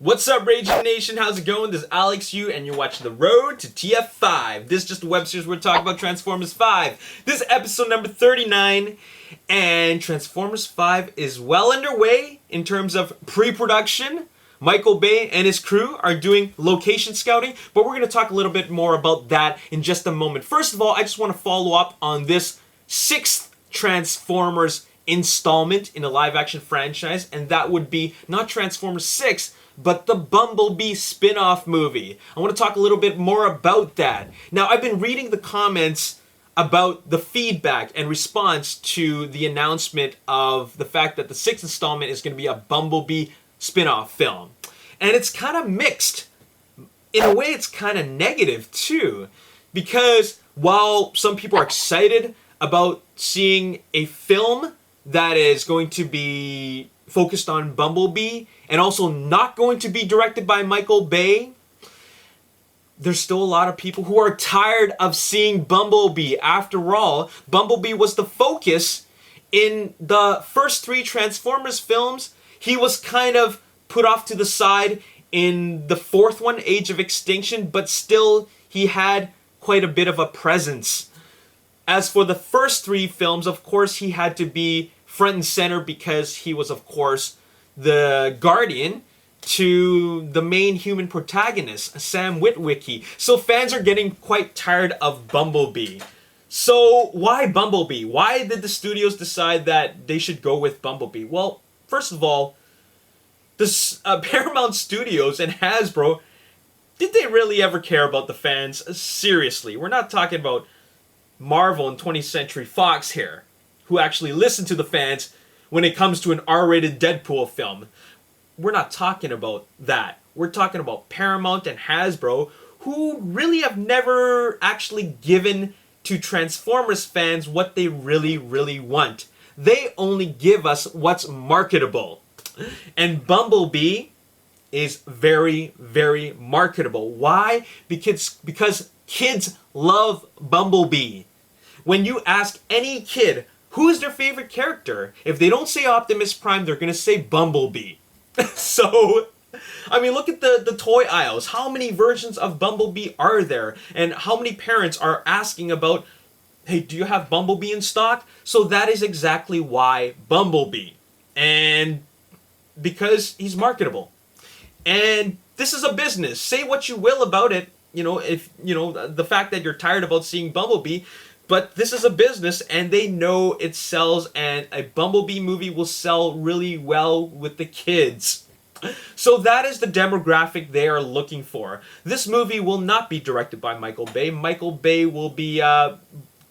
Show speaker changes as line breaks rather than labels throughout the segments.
What's up, Ragin Nation? How's it going? This is Alex Yu, and you're watching the Road to TF5. This is just a web series we're talking about Transformers 5. This is episode number 39, and Transformers 5 is well underway in terms of pre-production. Michael Bay and his crew are doing location scouting, but we're going to talk a little bit more about that in just a moment. First of all, I just want to follow up on this 6th Transformers installment in a live-action franchise, and that would be not Transformers 6, but the Bumblebee spin-off movie. I want to talk a little bit more about that. Now, I've been reading the comments about the feedback and response to the announcement of the fact that the 6th installment is going to be a Bumblebee spin-off film. And it's kind of mixed. In a way, it's kind of negative, too. Because while some people are excited about seeing a film that is going to be focused on Bumblebee and also not going to be directed by Michael Bay, there's still a lot of people who are tired of seeing Bumblebee. After all, Bumblebee was the focus in the first 3 Transformers films. He was kind of put off to the side in the 4th one, Age of Extinction, but still he had quite a bit of a presence. As for the first 3 films, of course, he had to be front and center because he was, of course, the guardian to the main human protagonist, Sam Witwicky. So fans are getting quite tired of Bumblebee. So why Bumblebee? Why did the studios decide that they should go with Bumblebee? Well, first of all, this Paramount Studios and Hasbro, did they really ever care about the fans? Seriously, we're not talking about Marvel and 20th Century Fox here, who actually listen to the fans when it comes to an R-rated Deadpool film. We're not talking about that. We're talking about Paramount and Hasbro, who really have never actually given to Transformers fans what they really, really want. They only give us what's marketable. And Bumblebee is very, very marketable. Why? Because kids love Bumblebee. When you ask any kid who is their favorite character, if they don't say Optimus Prime, they're going to say Bumblebee. So, I mean, look at the toy aisles. How many versions of Bumblebee are there? And how many parents are asking about, hey, do you have Bumblebee in stock? So that is exactly why Bumblebee. And because he's marketable. And this is a business. Say what you will about it. You know, if, you know, the fact that you're tired about seeing Bumblebee, but this is a business and they know it sells, and a Bumblebee movie will sell really well with the kids. So that is the demographic they are looking for. This movie will not be directed by Michael Bay. Michael Bay will be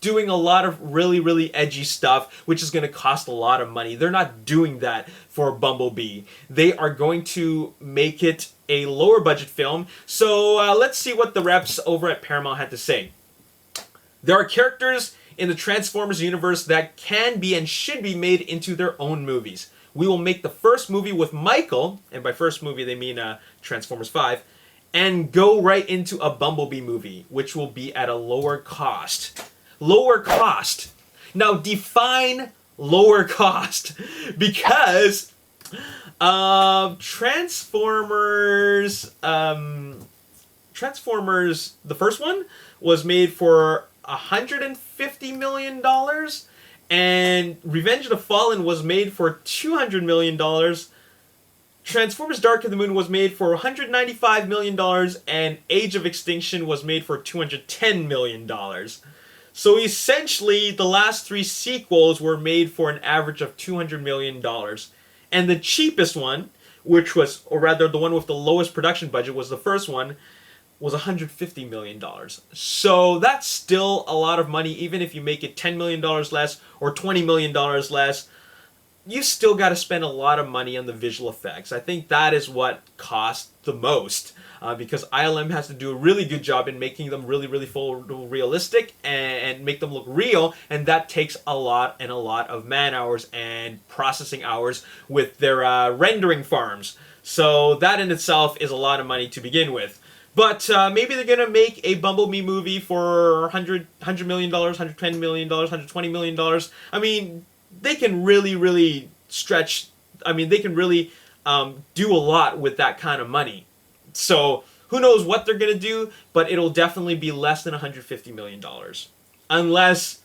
doing a lot of really, really edgy stuff, which is going to cost a lot of money. They're not doing that for Bumblebee. They are going to make it a lower budget film. So let's see what the reps over at Paramount had to say. There are characters in the Transformers universe that can be and should be made into their own movies. We will make the first movie with Michael, and by first movie they mean Transformers 5, and go right into a Bumblebee movie, which will be at a lower cost. Lower cost. Now define lower cost, because Transformers, the first one was made for $150 million, and Revenge of the Fallen was made for $200 million. Transformers Dark of the Moon was made for $195 million, and Age of Extinction was made for $210 million. So essentially, the last 3 sequels were made for an average of $200 million. And the cheapest one, which was, or rather the one with the lowest production budget, was the first one, was $150 million. So that's still a lot of money. Even if you make it $10 million less or $20 million less, you still got to spend a lot of money on the visual effects. I think that is what costs the most, because ILM has to do a really good job in making them really, really realistic and make them look real, and that takes a lot of man hours and processing hours with their rendering farms. So that in itself is a lot of money to begin with. But maybe they're going to make a Bumblebee movie for $100 million, $110 million, $120 million. I mean, they can really, really stretch. I mean, they can really do a lot with that kind of money. So who knows what they're gonna do, but it'll definitely be less than $150 million, unless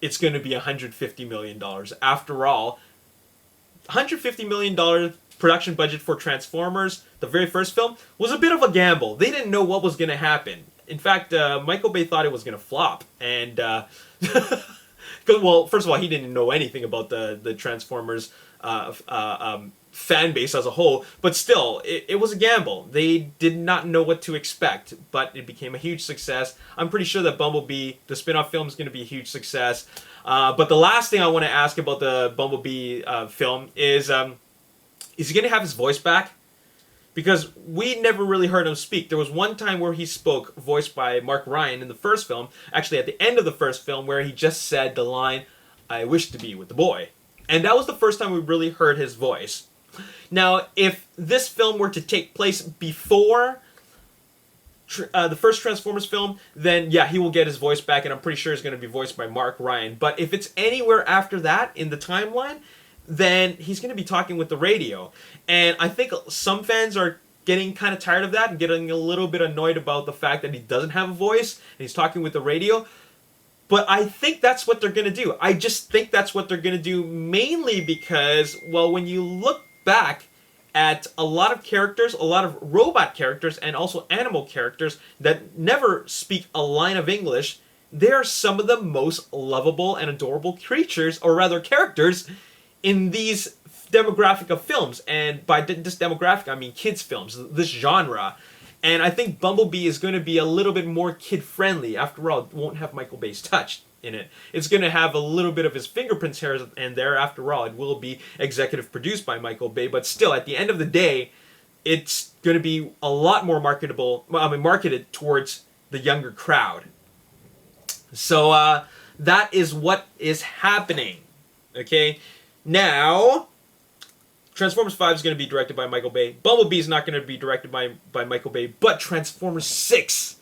it's gonna be $150 million. After all, $150 million production budget for Transformers, the very first film, was a bit of a gamble. They didn't know what was gonna happen. In fact, Michael Bay thought it was gonna flop, and well, first of all, he didn't know anything about the Transformers fan base as a whole, but still, it was a gamble. They did not know what to expect, but it became a huge success. I'm pretty sure that Bumblebee, the spin-off film, is going to be a huge success. But the last thing I want to ask about the Bumblebee film is he going to have his voice back? Because we never really heard him speak. There was one time where he spoke, voiced by Mark Ryan in the first film, actually at the end of the first film, where he just said the line, "I wish to be with the boy." And that was the first time we really heard his voice. Now, if this film were to take place before the first Transformers film, then yeah, he will get his voice back, and I'm pretty sure it's going to be voiced by Mark Ryan. But if it's anywhere after that in the timeline, then he's going to be talking with the radio. And I think some fans are getting kind of tired of that and getting a little bit annoyed about the fact that he doesn't have a voice and he's talking with the radio. But I think that's what they're going to do. I just think that's what they're going to do, mainly because, well, when you look back at a lot of characters, a lot of robot characters, and also animal characters that never speak a line of English, they are some of the most lovable and adorable creatures, or rather characters, in these demographic of films. And by this demographic, I mean kids films, this genre. And I think Bumblebee is going to be a little bit more kid-friendly. After all, it won't have Michael Bay's touch in it. It's going to have a little bit of his fingerprints here and there. After all, it will be executive produced by Michael Bay. But still, at the end of the day, it's going to be a lot more marketed towards the younger crowd. So that is what is happening. Okay? Now, Transformers 5 is going to be directed by Michael Bay. Bumblebee is not going to be directed by Michael Bay. But Transformers 6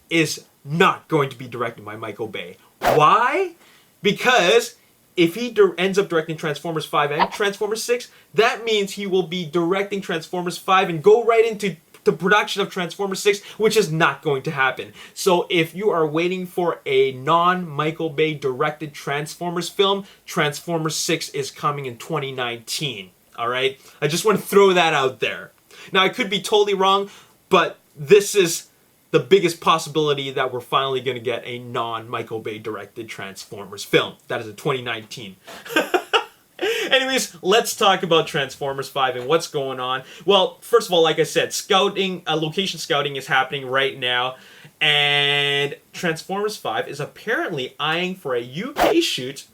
is not going to be directed by Michael Bay. Why? Because if he ends up directing Transformers 5 and Transformers 6, that means he will be directing Transformers 5 and go right into the production of Transformers 6, which is not going to happen. So if you are waiting for a non-Michael Bay directed Transformers film, Transformers 6 is coming in 2019. Alright? I just want to throw that out there. Now, I could be totally wrong, but this is the biggest possibility that we're finally going to get a non-Michael Bay directed Transformers film. That is in 2019. Anyways, let's talk about Transformers 5 and what's going on. Well, first of all, like I said, scouting, location scouting is happening right now. And Transformers 5 is apparently eyeing for a UK shoot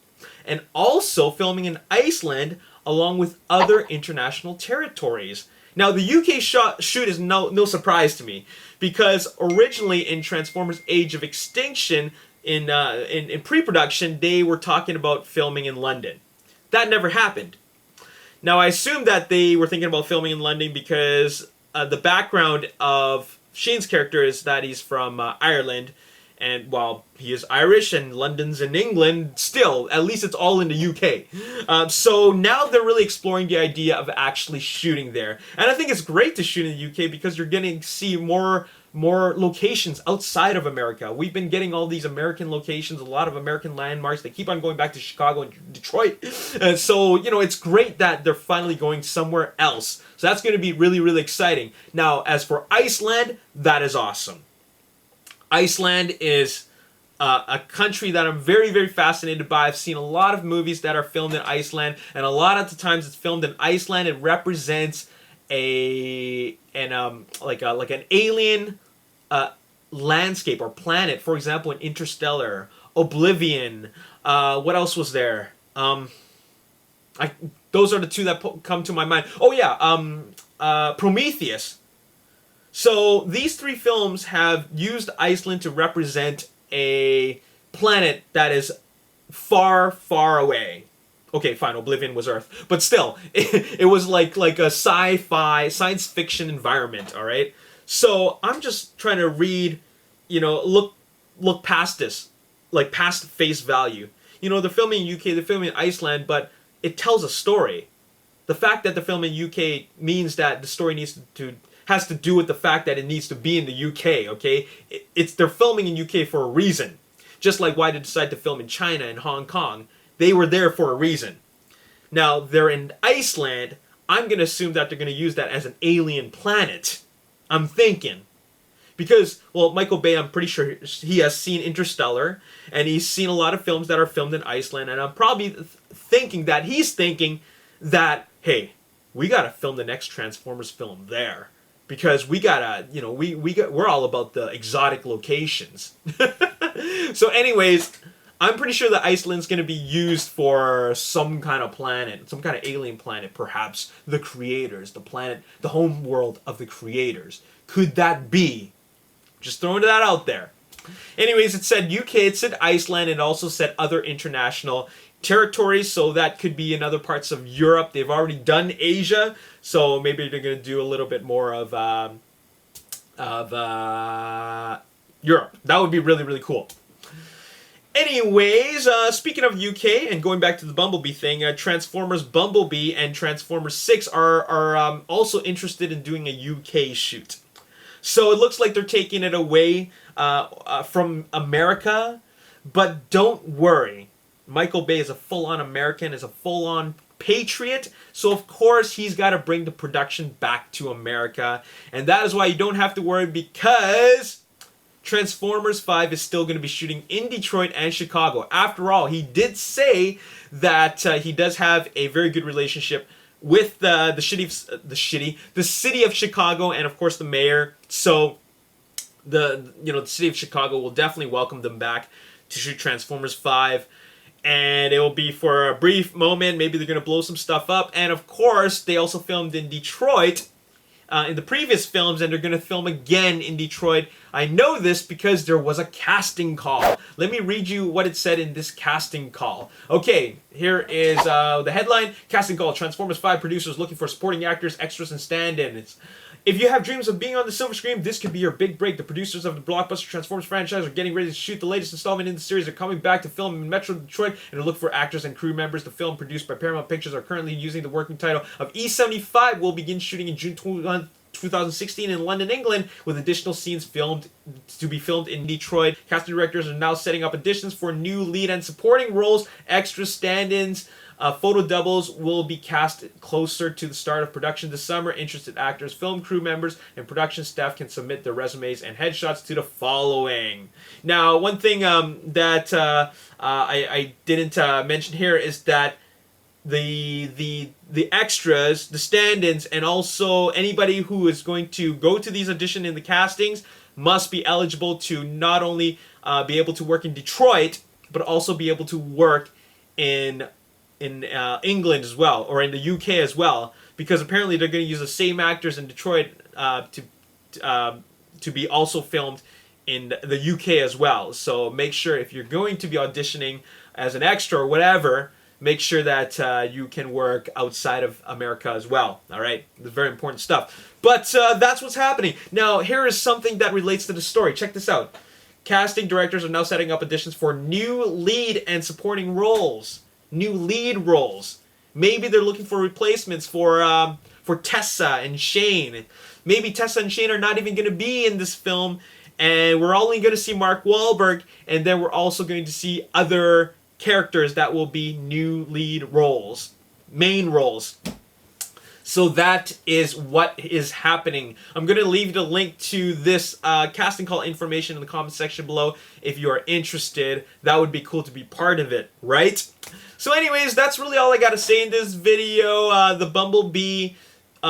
and also filming in Iceland along with other international territories. Now, the UK shoot is no surprise to me, because originally in Transformers Age of Extinction, in pre-production, they were talking about filming in London. That never happened. Now, I assume that they were thinking about filming in London because the background of Shane's character is that he's from Ireland, and while he is Irish and London's in England, still, at least it's all in the UK. So now they're really exploring the idea of actually shooting there. And I think it's great to shoot in the UK because you're getting to see more locations outside of America. We've been getting all these American locations, a lot of American landmarks. They keep on going back to Chicago and Detroit. So, you know, it's great that they're finally going somewhere else. So that's going to be really, really exciting. Now, as for Iceland, that is awesome. Iceland is a country that I'm very, very fascinated by. I've seen a lot of movies that are filmed in Iceland, and a lot of the times it's filmed in Iceland. It represents like an alien landscape or planet. For example, in Interstellar, Oblivion. What else was there? Those are the two that come to my mind. Oh yeah, Prometheus. So these three films have used Iceland to represent a planet that is far, far away. Okay, fine, Oblivion was Earth. But still, it was like a sci-fi, science fiction environment, alright? So I'm just trying to read, look past this, like past face value. You know, they're filming in UK, they're filming in Iceland, but it tells a story. the fact that they're filming UK means that the story has to do with the fact that it needs to be in the UK, okay? They're filming in UK for a reason. Just like why they decided to film in China and Hong Kong. They were there for a reason. Now, they're in Iceland. I'm going to assume that they're going to use that as an alien planet. I'm thinking. Because, well, Michael Bay, I'm pretty sure he has seen Interstellar, and he's seen a lot of films that are filmed in Iceland, and I'm probably thinking that, hey, we gotta film the next Transformers film there. Because we gotta, we're all about the exotic locations. So anyways, I'm pretty sure that Iceland's going to be used for some kind of planet, some kind of alien planet, perhaps the creators, the planet, the home world of the creators. Could that be? Just throwing that out there. Anyways, it said UK, it said Iceland, it also said other international territories, so that could be in other parts of Europe. They've already done Asia, so maybe they're going to do a little bit more of Europe. That would be really, really cool. Anyways, speaking of UK and going back to the Bumblebee thing, Transformers Bumblebee and Transformers 6 are also interested in doing a UK shoot. So it looks like they're taking it away from America, but don't worry. Michael Bay is a full-on American, is a full-on patriot, so of course he's got to bring the production back to America, and that is why you don't have to worry, because Transformers 5 is still going to be shooting in Detroit and Chicago. After all, he did say that he does have a very good relationship with the city of Chicago, and of course the mayor. So the city of Chicago will definitely welcome them back to shoot Transformers 5. And it will be for a brief moment. Maybe they're going to blow some stuff up. And of course, they also filmed in Detroit in the previous films, and they're going to film again in Detroit. I know this because there was a casting call. Let me read you what it said in this casting call. Okay, here is the headline. Casting call. Transformers 5 producers looking for supporting actors, extras, and stand-ins. If you have dreams of being on the silver screen, this could be your big break. The producers of the blockbuster Transformers franchise are getting ready to shoot the latest installment in the series. They're coming back to film in Metro Detroit and to look for actors and crew members. The film, produced by Paramount Pictures, are currently using the working title of E75. Will begin shooting in June 2016 in London, England, with additional scenes to be filmed in Detroit. Casting directors are now setting up auditions for new lead and supporting roles, extra stand-ins. Photo doubles will be cast closer to the start of production this summer. Interested actors, film crew members, and production staff can submit their resumes and headshots to the following. Now, one thing that I didn't mention here is that the extras, the stand-ins, and also anybody who is going to go to these auditions in the castings must be eligible to not only be able to work in Detroit, but also be able to work in England as well, or in the UK as well, because apparently they're going to use the same actors in Detroit to be also filmed in the UK as well. So make sure, if you're going to be auditioning as an extra or whatever, make sure that you can work outside of America as well. All right, it's very important stuff. But that's what's happening. Now, here is something that relates to the story. Check this out. Casting directors are now setting up auditions for new lead and supporting roles. New lead roles. Maybe they're looking for replacements for Tessa and Shane. Maybe Tessa and Shane are not even going to be in this film, and we're only going to see Mark Wahlberg, and then we're also going to see other characters that will be new lead roles, main roles. So that is what is happening. I'm going to leave the link to this casting call information in the comment section below if you are interested. That would be cool to be part of it, right? So anyways, that's really all I got to say in this video. The Bumblebee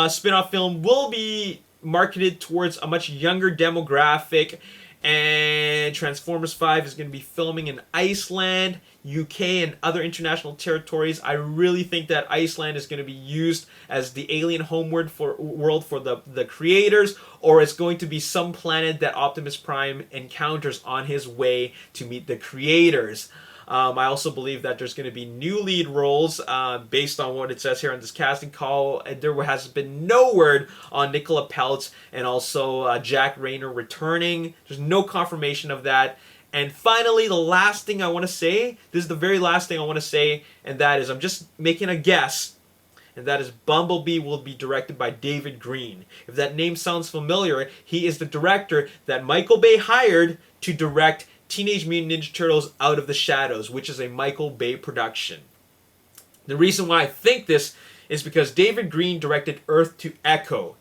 spin-off film will be marketed towards a much younger demographic, and Transformers 5 is going to be filming in Iceland, UK, and other international territories. I really think that Iceland is going to be used as the alien homeworld for the creators, or it's going to be some planet that Optimus Prime encounters on his way to meet the creators. I also believe that there's going to be new lead roles based on what it says here on this casting call. There has been no word on Nicola Peltz and also Jack Rayner returning. There's no confirmation of that. And finally, the last thing I want to say, this is the very last thing I want to say, and that is I'm just making a guess. and that is Bumblebee will be directed by David Green. If that name sounds familiar, he is the director that Michael Bay hired to direct Teenage Mutant Ninja Turtles Out of the Shadows, which is a Michael Bay production. The reason why I think this is because David Green directed Earth to Echo,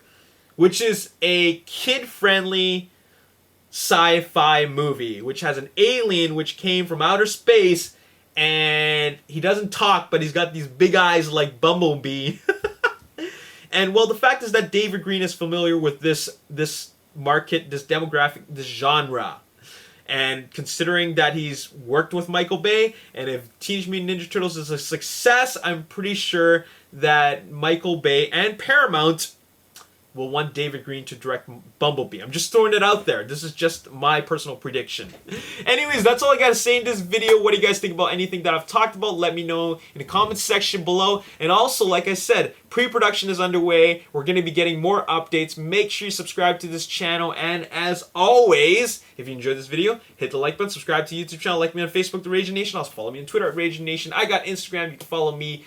which is a kid-friendly sci-fi movie, which has an alien which came from outer space, and he doesn't talk, but he's got these big eyes like Bumblebee. And well, the fact is that David Green is familiar with this market, this demographic, this genre. And considering that he's worked with Michael Bay, and if Teenage Mutant Ninja Turtles is a success, I'm pretty sure that Michael Bay and Paramount will want David Green to direct Bumblebee. I'm just throwing it out there. This is just my personal prediction. Anyways, that's all I gotta say in this video. What do you guys think about anything that I've talked about? Let me know in the comments section below. And also, like I said, pre-production is underway. We're gonna be getting more updates. Make sure you subscribe to this channel. And as always, if you enjoyed this video, hit the like button, subscribe to the YouTube channel, like me on Facebook, The Ragin Nation. Also follow me on Twitter at Ragin Nation. I got Instagram. You can follow me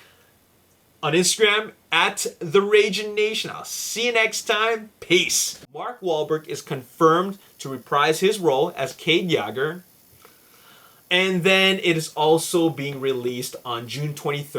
on Instagram at The Ragin Nation. I'll see you next time. Peace. Mark Wahlberg is confirmed to reprise his role as Cade Yeager. And then it is also being released on June 23rd.